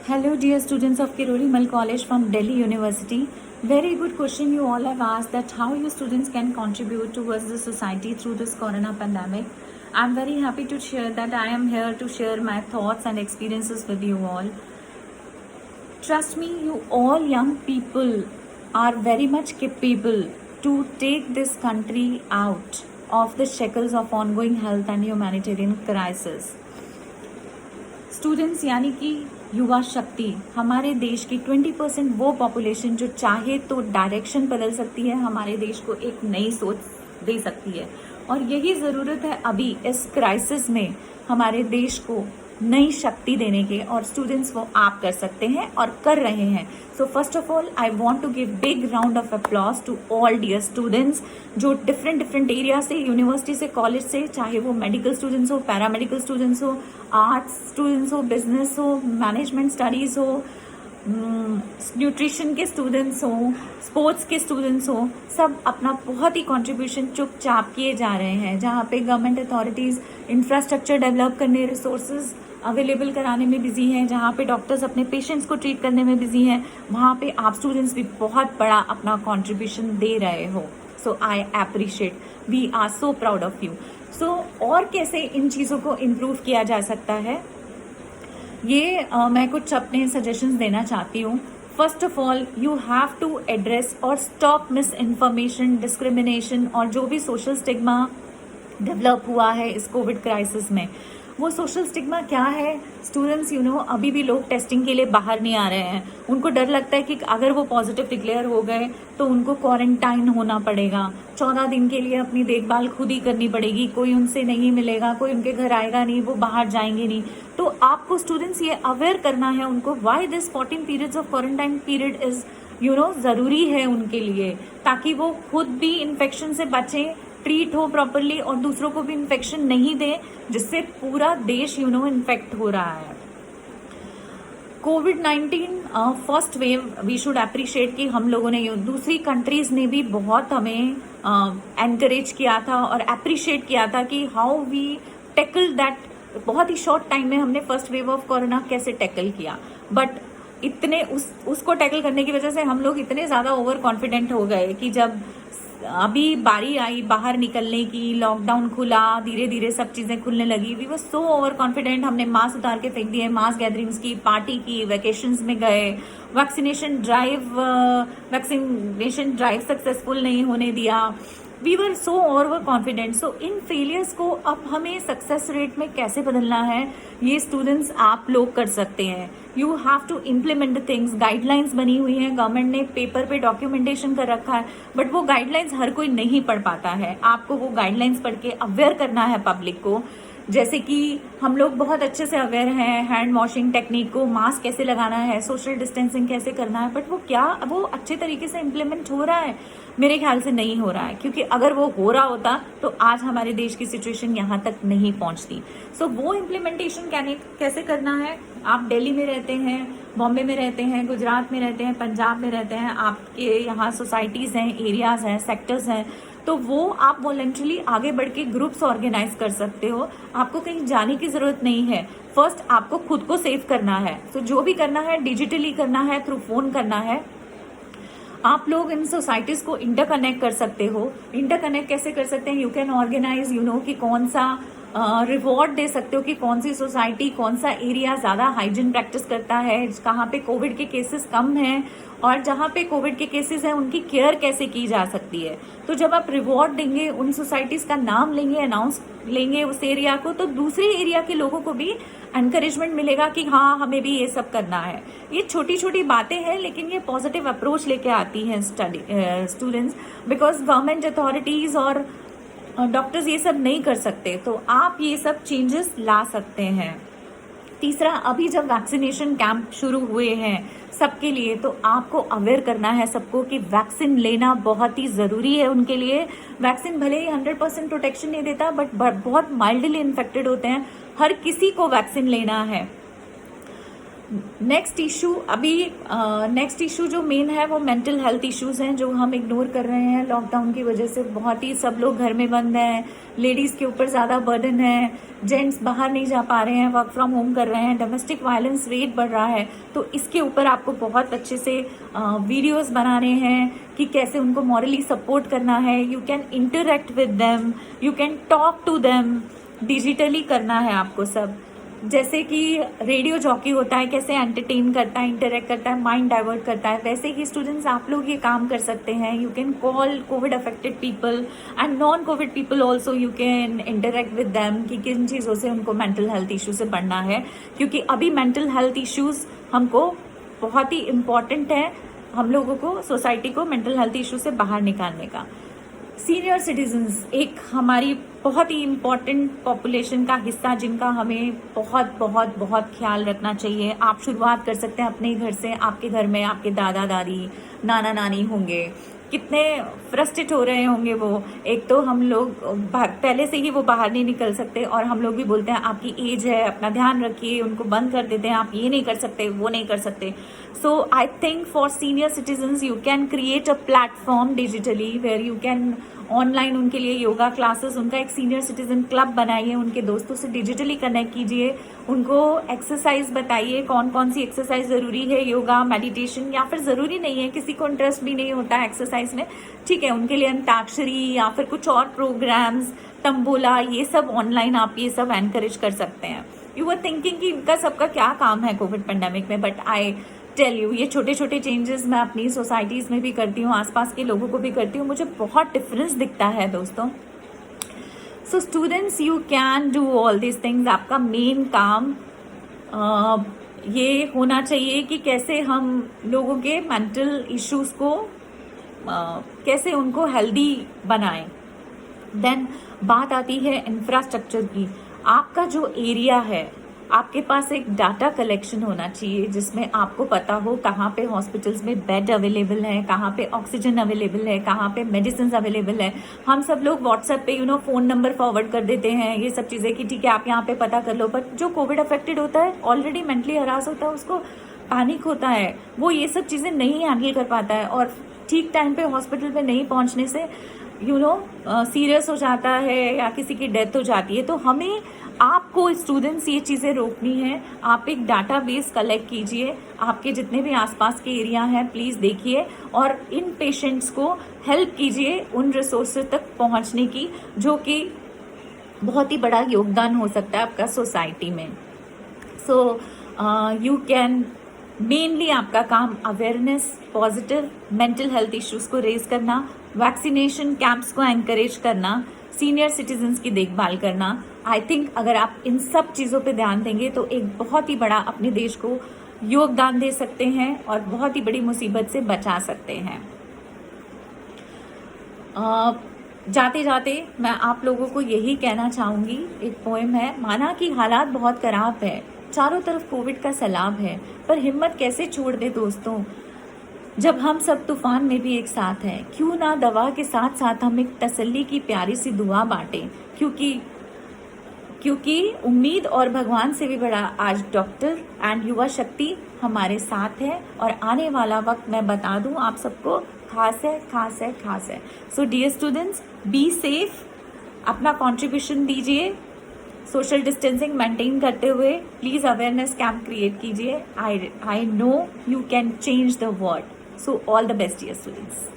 Hello, dear students of Kiroli Mal College from Delhi University. Very good question you all have asked, that how you students can contribute towards the society through this corona pandemic. I'm very happy to share that I am here to share my thoughts and experiences with you all. Trust me, you all young people are very much capable to take this country out of the shackles of ongoing health and humanitarian crisis. Students यानी कि युवा शक्ति, हमारे देश की 20% वो population जो चाहे तो डायरेक्शन बदल सकती है, हमारे देश को एक नई सोच दे सकती है। और यही ज़रूरत है अभी इस क्राइसिस में हमारे देश को नई शक्ति देने के, और स्टूडेंट्स वो आप कर सकते हैं और कर रहे हैं। So first of all I want to give big round of applause to all dear students जो डिफरेंट एरिया से, यूनिवर्सिटी से, कॉलेज से, चाहे वो मेडिकल स्टूडेंट्स हो, पैरामेडिकल स्टूडेंट्स हो, आर्ट्स स्टूडेंट्स हो, बिजनेस हो, मैनेजमेंट स्टडीज़ हो, न्यूट्रिशन के स्टूडेंट्स हो, स्पोर्ट्स के स्टूडेंट्स हो, सब अपना बहुत ही कंट्रीब्यूशन चुपचाप किए जा रहे हैं। जहाँ पे गवर्नमेंट अथॉरिटीज़ इंफ्रास्ट्रक्चर डेवलप करने, रिसोर्सेज अवेलेबल कराने में बिजी हैं, जहाँ पे डॉक्टर्स अपने पेशेंट्स को ट्रीट करने में बिजी हैं, वहाँ पे आप स्टूडेंट्स भी बहुत बड़ा अपना कंट्रीब्यूशन दे रहे हो। So I appreciate, we are so proud of you. So और कैसे इन चीज़ों को इम्प्रूव किया जा सकता है, ये मैं कुछ अपने सजेशंस देना चाहती हूँ। First of all you have to address और स्टॉप मिस इन्फॉर्मेशन, डिस्क्रिमिनेशन और जो भी सोशल स्टिग्मा डेवलप हुआ है इस कोविड क्राइसिस में। वो सोशल स्टिग्मा क्या है स्टूडेंट्स, अभी भी लोग टेस्टिंग के लिए बाहर नहीं आ रहे हैं। उनको डर लगता है कि अगर वो पॉजिटिव डिक्लेयर हो गए तो उनको क्वारंटाइन होना पड़ेगा, 14 दिन के लिए अपनी देखभाल खुद ही करनी पड़ेगी, कोई उनसे नहीं मिलेगा, कोई उनके घर आएगा नहीं, वो बाहर जाएंगे नहीं। तो आपको स्टूडेंट्स ये अवेयर करना है उनको, why this 14 periods of quarantine period is ज़रूरी है उनके लिए, ताकि वो खुद भी इन्फेक्शन से बचें, ट्रीट हो प्रॉपरली और दूसरों को भी इन्फेक्शन नहीं दे, जिससे पूरा देश इन्फेक्ट हो रहा है। कोविड-19 first wave, we should appreciate कि हम लोगों ने, दूसरी कंट्रीज ने भी बहुत हमें एनकरेज किया था और अप्रिशिएट किया था कि हाउ वी टैकल दैट। बहुत ही शॉर्ट टाइम में हमने फर्स्ट वेव ऑफ कोरोना कैसे टैकल किया, बट इतने उसको टैकल करने की वजह से हम लोग इतने ज़्यादा ओवर कॉन्फिडेंट हो गए कि जब अभी बारी आई बाहर निकलने की, लॉकडाउन खुला, धीरे धीरे सब चीज़ें खुलने लगी, we were so over confident, हमने मास्क उतार के फेंक दिए, मास गैदरिंग्स की, पार्टी की, वैकेशंस में गए, वैक्सीनेशन ड्राइव सक्सेसफुल नहीं होने दिया। We were so over confident. So इन फेलियर्स को अब हमें सक्सेस रेट में कैसे बदलना है, ये स्टूडेंट्स आप लोग कर सकते हैं। You have to implement the things. Guidelines बनी हुई हैं, गवर्नमेंट ने पेपर पे डॉक्यूमेंटेशन कर रखा है, बट वो गाइडलाइंस हर कोई नहीं पढ़ पाता है। आपको वो गाइडलाइंस पढ़ के अवेयर करना है पब्लिक को। जैसे कि हम लोग बहुत अच्छे से अवेयर हैं हैंड वॉशिंग टेक्निक को, मास्क कैसे लगाना है, सोशल डिस्टेंसिंग कैसे करना है, बट वो अच्छे तरीके से इम्प्लीमेंट हो रहा है? मेरे ख्याल से नहीं हो रहा है, क्योंकि अगर वो हो रहा होता तो आज हमारे देश की सिचुएशन यहाँ तक नहीं पहुँचती। सो वो इम्प्लीमेंटेशन कैसे करना है? आप दिल्ली में रहते हैं, बॉम्बे में रहते हैं, गुजरात में रहते हैं, पंजाब में रहते हैं, आपके यहाँ सोसाइटीज़ हैं, एरियाज़ हैं, सेक्टर्स हैं, तो वो आप वॉलंटरली आगे बढ़ के ग्रुप्स ऑर्गेनाइज कर सकते हो। आपको कहीं जाने की ज़रूरत नहीं है। फर्स्ट आपको खुद को सेव करना है, तो जो भी करना है डिजिटली करना है, थ्रू फोन करना है। आप लोग इन सोसाइटीज़ को इंटरकनेक्ट कर सकते हो। इंटरकनेक्ट कैसे कर सकते हैं? यू कैन ऑर्गेनाइज कि कौन सा रिवॉर्ड दे सकते हो कि कौन सी सोसाइटी, कौन सा एरिया ज़्यादा हाइजीन प्रैक्टिस करता है, कहाँ पे कोविड के केसेस कम हैं, और जहाँ पे कोविड के केसेस हैं उनकी केयर कैसे की जा सकती है। तो जब आप रिवॉर्ड देंगे, उन सोसाइटीज़ का नाम लेंगे, अनाउंस लेंगे उस एरिया को, तो दूसरे एरिया के लोगों को भी एनकरेजमेंट मिलेगा कि हाँ हमें भी ये सब करना है। ये छोटी छोटी बातें हैं, लेकिन ये पॉजिटिव अप्रोच लेके आती हैं स्टूडेंट्स, बिकॉज गवर्नमेंट अथॉरिटीज़ और डॉक्टर्स ये सब नहीं कर सकते, तो आप ये सब चेंजेस ला सकते हैं। तीसरा, अभी जब वैक्सीनेशन कैंप शुरू हुए हैं सबके लिए, तो आपको अवेयर करना है सबको कि वैक्सीन लेना बहुत ही ज़रूरी है उनके लिए। वैक्सीन भले ही 100% प्रोटेक्शन नहीं देता, बट बहुत माइल्डली इन्फेक्टेड होते हैं, हर किसी को वैक्सीन लेना है। नेक्स्ट इशू जो मेन है वो मेंटल हेल्थ इश्यूज हैं, जो हम इग्नोर कर रहे हैं लॉकडाउन की वजह से। बहुत ही सब लोग घर में बंद हैं, लेडीज़ के ऊपर ज़्यादा बर्डन है, जेंट्स बाहर नहीं जा पा रहे हैं, वर्क फ्रॉम होम कर रहे हैं, डोमेस्टिक वायलेंस रेट बढ़ रहा है। तो इसके ऊपर आपको बहुत अच्छे से वीडियोस बनाने हैं कि कैसे उनको मॉरली सपोर्ट करना है। You can interact with them, you can talk to them, digitally करना है आपको सब। जैसे कि रेडियो जॉकी होता है, कैसे एंटरटेन करता है, इंटरेक्ट करता है, माइंड डाइवर्ट करता है, वैसे ही स्टूडेंट्स आप लोग ये काम कर सकते हैं। You can call Covid affected people and non Covid people also, you can interact with them कि किन चीज़ों से उनको मेंटल हेल्थ इशू से बढ़ना है, क्योंकि अभी मेंटल हेल्थ इश्यूज हमको बहुत ही इम्पॉर्टेंट है, हम लोगों को, सोसाइटी को मेंटल हेल्थ इशू से बाहर निकालने का। सीनियर सिटीजन्स एक हमारी बहुत ही इम्पॉर्टेंट पॉपुलेशन का हिस्सा, जिनका हमें बहुत बहुत बहुत ख्याल रखना चाहिए। आप शुरुआत कर सकते हैं अपने घर से। आपके घर में आपके दादा दादी, नाना नानी होंगे, कितने फ्रस्ट्रेट हो रहे होंगे वो। एक तो हम लोग पहले से ही वो बाहर नहीं निकल सकते, और हम लोग भी बोलते हैं आपकी एज है, अपना ध्यान रखिए, उनको बंद कर देते हैं, आप ये नहीं कर सकते, वो नहीं कर सकते। So I think for senior citizens you can create a platform digitally where you can online उनके लिए योगा क्लासेस, उनका एक सीनियर सिटीजन क्लब बनाइए, उनके दोस्तों से डिजिटली कनेक्ट कीजिए, उनको एक्सरसाइज बताइए, कौन कौन सी एक्सरसाइज ज़रूरी है, योगा, मेडिटेशन, या फिर ज़रूरी नहीं है, किसी को इंटरेस्ट भी नहीं होता है एक्सरसाइज में, ठीक है, उनके लिए अंताक्षरी या फिर कुछ और प्रोग्राम्स, तंबोला, ये सब ऑनलाइन आप ये सब एनकरेज कर सकते हैं। यू आर थिंकिंग कि इनका सबका क्या काम है कोविड पेंडेमिक में, बट आई टेल यू, ये छोटे छोटे चेंजेस मैं अपनी सोसाइटीज़ में भी करती हूँ, आसपास के लोगों को भी करती हूँ, मुझे बहुत डिफरेंस दिखता है दोस्तों। So students, you can do all this things. आपका मेन काम ये होना चाहिए कि कैसे हम लोगों के मेंटल इश्यूज को कैसे उनको हेल्दी बनाएं। देन बात आती है इंफ्रास्ट्रक्चर की। आपका जो एरिया है, आपके पास एक डाटा कलेक्शन होना चाहिए, जिसमें आपको पता हो कहाँ पे हॉस्पिटल्स में बेड अवेलेबल है, कहाँ पे ऑक्सीजन अवेलेबल है, कहाँ पे मेडिसिन अवेलेबल है। हम सब लोग व्हाट्सएप पे फ़ोन नंबर फॉरवर्ड कर देते हैं, ये सब चीज़ें कि ठीक है आप यहाँ पे पता कर लो। बट जो कोविड अफेक्टेड होता है, ऑलरेडी मेंटली हरास होता है, उसको पैनिक होता है, वो ये सब चीज़ें नहीं हैंडल कर पाता है, और ठीक टाइम पे हॉस्पिटल पे नहीं पहुँचने से सीरियस हो जाता है या किसी की डेथ हो जाती है। तो हमें, आपको स्टूडेंट्स ये चीज़ें रोकनी है। आप एक डाटाबेस कलेक्ट कीजिए, आपके जितने भी आसपास के एरिया हैं प्लीज़ देखिए, और इन पेशेंट्स को हेल्प कीजिए उन रिसोर्सेज तक पहुंचने की, जो कि बहुत ही बड़ा योगदान हो सकता है आपका सोसाइटी में। सो यू कैन मेनली आपका काम awareness, positive mental health issues को रेज करना, वैक्सीनेशन कैंप्स को एनकरेज करना, सीनियर सिटीजन्स की देखभाल करना। आई थिंक अगर आप इन सब चीज़ों पे ध्यान देंगे तो एक बहुत ही बड़ा अपने देश को योगदान दे सकते हैं और बहुत ही बड़ी मुसीबत से बचा सकते हैं। जाते जाते मैं आप लोगों को यही कहना चाहूँगी, एक पोएम है। माना कि हालात बहुत खराब है, चारों तरफ कोविड का सैलाब है, पर हिम्मत कैसे छोड़ दे दोस्तों, जब हम सब तूफान में भी एक साथ हैं। क्यों ना दवा के साथ साथ हम एक तसल्ली की प्यारी सी दुआ बांटें, क्योंकि उम्मीद और भगवान से भी बड़ा आज डॉक्टर एंड युवा शक्ति हमारे साथ है। और आने वाला वक्त मैं बता दूं आप सबको, खास है। So dear students, be safe, अपना कंट्रीब्यूशन दीजिए, सोशल डिस्टेंसिंग मेंटेन करते हुए प्लीज अवेयरनेस कैंप क्रिएट कीजिए। I know you can change the world. So all the best dear students.